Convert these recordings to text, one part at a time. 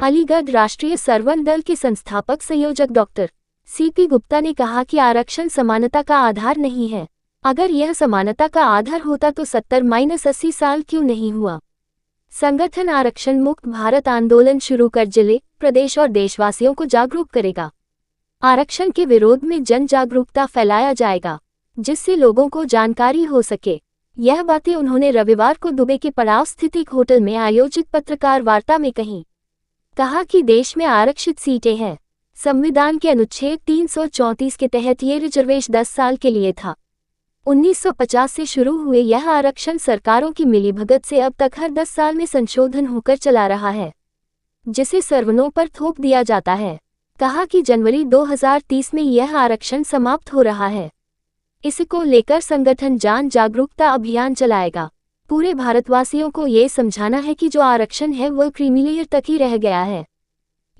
अलीगढ़ राष्ट्रीय सर्वन दल के संस्थापक संयोजक डॉक्टर सीपी गुप्ता ने कहा कि आरक्षण समानता का आधार नहीं है। अगर यह समानता का आधार होता तो 70-80 साल क्यों नहीं हुआ। संगठन आरक्षण मुक्त भारत आंदोलन शुरू कर जिले, प्रदेश और देशवासियों को जागरूक करेगा। आरक्षण के विरोध में जन जागरूकता फैलाया जाएगा, जिससे लोगों को जानकारी हो सके। यह बातें उन्होंने रविवार को दुबई के पड़ाव स्थित एक होटल में आयोजित पत्रकार वार्ता में कही। कहा कि देश में आरक्षित सीटें हैं। संविधान के अनुच्छेद 334 के तहत ये रिजर्वेशन 10 साल के लिए था। 1950 से शुरू हुए यह आरक्षण सरकारों की मिलीभगत से अब तक हर 10 साल में संशोधन होकर चला रहा है, जिसे सर्वनों पर थोप दिया जाता है। कहा कि जनवरी 2030 में यह आरक्षण समाप्त हो रहा है। इसको लेकर संगठन जन जागरूकता अभियान चलाएगा। पूरे भारतवासियों को ये समझाना है कि जो आरक्षण है वह क्रीमी तक ही रह गया है।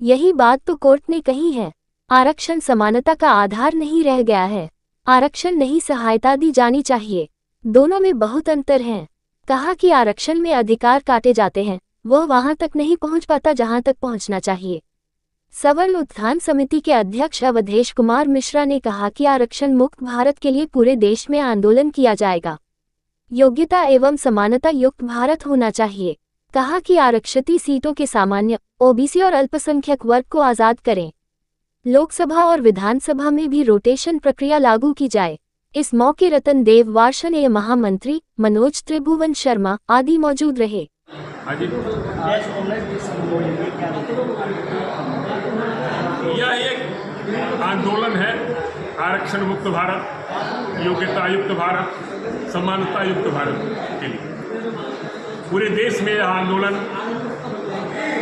यही बात तो कोर्ट ने कही है। आरक्षण समानता का आधार नहीं रह गया है। आरक्षण नहीं, सहायता दी जानी चाहिए। दोनों में बहुत अंतर है। कहा कि आरक्षण में अधिकार काटे जाते हैं, वह वहां तक नहीं पहुंच पाता जहां तक पहुंचना चाहिए। सवर्ण उत्थान समिति के अध्यक्ष अवधेश कुमार मिश्रा ने कहा कि आरक्षण मुक्त भारत के लिए पूरे देश में आंदोलन किया जाएगा। योग्यता एवं समानता युक्त भारत होना चाहिए। कहा कि आरक्षित सीटों के सामान्य, ओबीसी और अल्पसंख्यक वर्ग को आजाद करें। लोकसभा और विधानसभा में भी रोटेशन प्रक्रिया लागू की जाए। इस मौके रतन देव वार्षणेय महामंत्री मनोज त्रिभुवन शर्मा आदि मौजूद रहे। यह एक आंदोलन है, आरक्षण मुक्त भारत, योग्यता युक्त भारत, समानता युक्त भारत के लिए। पूरे देश में यह आंदोलन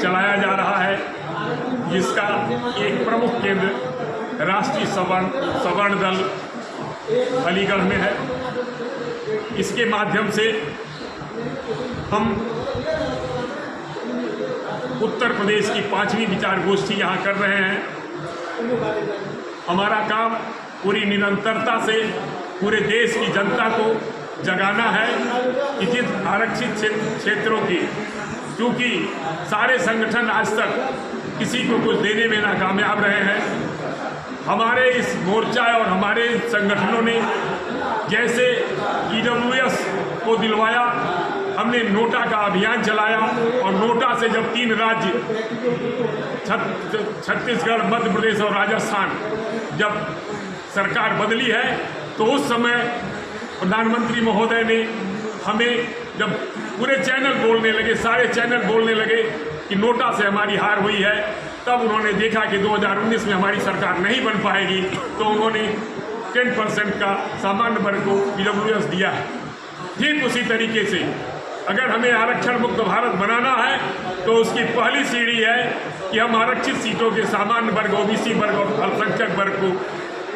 चलाया जा रहा है, जिसका एक प्रमुख केंद्र राष्ट्रीय सवर्ण दल अलीगढ़ में है। इसके माध्यम से हम उत्तर प्रदेश की 5वीं विचार गोष्ठी यहाँ कर रहे हैं। हमारा काम पूरी निरंतरता से पूरे देश की जनता को जगाना है कि जिन आरक्षित क्षेत्रों की, क्योंकि सारे संगठन आज तक किसी को कुछ देने में नाकामयाब रहे हैं। हमारे इस मोर्चा और हमारे संगठनों ने जैसे ईडब्ल्यूएस को दिलवाया, हमने नोटा का अभियान चलाया और नोटा से जब 3 राज्य छत्तीसगढ़, मध्य प्रदेश और राजस्थान जब सरकार बदली है, तो उस समय प्रधानमंत्री महोदय ने हमें, जब पूरे चैनल बोलने लगे, सारे चैनल बोलने लगे कि नोटा से हमारी हार हुई है, तब उन्होंने देखा कि 2019 में हमारी सरकार नहीं बन पाएगी, तो उन्होंने 10% का सामान्य वर्ग को ईडब्ल्यूएस दिया है। ठीक उसी तरीके से अगर हमें आरक्षण मुक्त भारत बनाना है तो उसकी पहली सीढ़ी है कि हम आरक्षित सीटों के सामान्य वर्ग, ओबीसी वर्ग और अल्पसंख्यक वर्ग को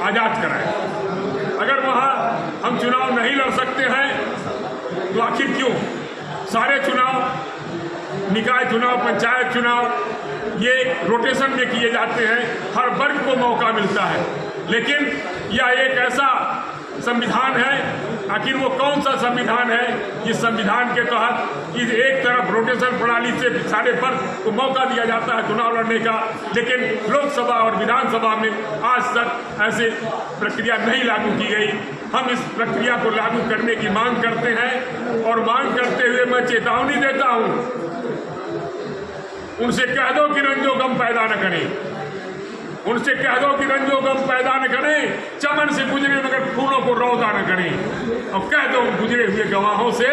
आज़ाद कराएं। अगर वहाँ हम चुनाव नहीं लड़ सकते हैं तो आखिर क्यों? सारे चुनाव, निकाय चुनाव, पंचायत चुनाव, ये रोटेशन में किए जाते हैं, हर वर्ग को मौका मिलता है। लेकिन यह एक ऐसा संविधान है, आखिर वो कौन सा संविधान है जिस संविधान के तहत इस एक तरफ रोटेशन प्रणाली से सारे वर्ग को मौका दिया जाता है चुनाव लड़ने का, लेकिन लोकसभा और विधानसभा में आज तक ऐसे प्रक्रिया नहीं लागू की गई। हम इस प्रक्रिया को लागू करने की मांग करते हैं और मांग करते हुए मैं चेतावनी देता हूँ, उनसे कह दो कि रंजो गम पैदा न करें, उनसे कह दो कि रंजो गम पैदा न करें, चमन से गुजरे मगर फूलों को रौदा न करें। और कह दो गुजरे हुए गवाहों से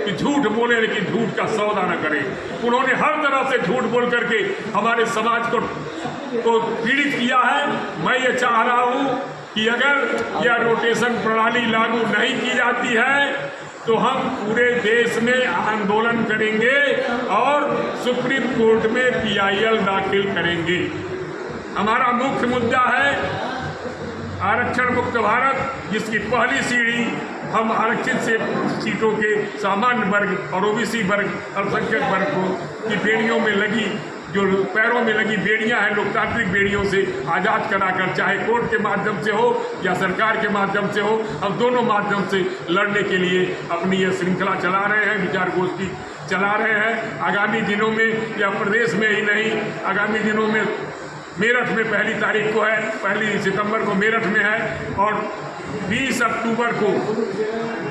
कि झूठ बोले लेकिन झूठ का सौदा न करें। उन्होंने हर तरह से झूठ बोल करके हमारे समाज को पीड़ित किया है। मैं ये चाह रहा हूँ कि अगर यह रोटेशन प्रणाली लागू नहीं की जाती है तो हम पूरे देश में आंदोलन करेंगे और सुप्रीम कोर्ट में PIL दाखिल करेंगे। हमारा मुख्य मुद्दा है आरक्षण मुक्त भारत, जिसकी पहली सीढ़ी हम आरक्षित से सीटों के सामान्य वर्ग और ओबीसी वर्ग, अल्पसंख्यक वर्ग को की बेड़ियों में लगी, जो पैरों में लगी बेड़ियां हैं, लोकतांत्रिक बेड़ियों से आज़ाद कराकर, चाहे कोर्ट के माध्यम से हो या सरकार के माध्यम से हो, हम दोनों माध्यम से लड़ने के लिए अपनी यह श्रृंखला चला रहे हैं, विचार गोष्ठी चला रहे हैं। आगामी दिनों में या प्रदेश में ही नहीं, आगामी दिनों में मेरठ में 1 तारीख को है, 1 सितंबर को मेरठ में है और 20 अक्टूबर को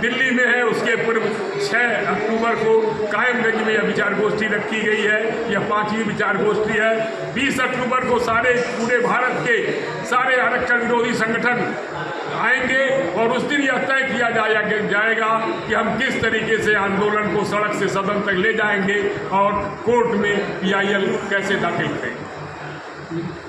दिल्ली में है। उसके पूर्व 6 अक्टूबर को कायमगंज में यह विचार गोष्ठी रखी गई है। यह 5वीं विचार गोष्ठी है। 20 अक्टूबर को पूरे भारत के सारे आरक्षण विरोधी संगठन आएंगे और उस दिन यह तय किया जाएगा कि हम किस तरीके से आंदोलन को सड़क से सदन तक ले जाएंगे और कोर्ट में PIL कैसे दाखिल करेंगे।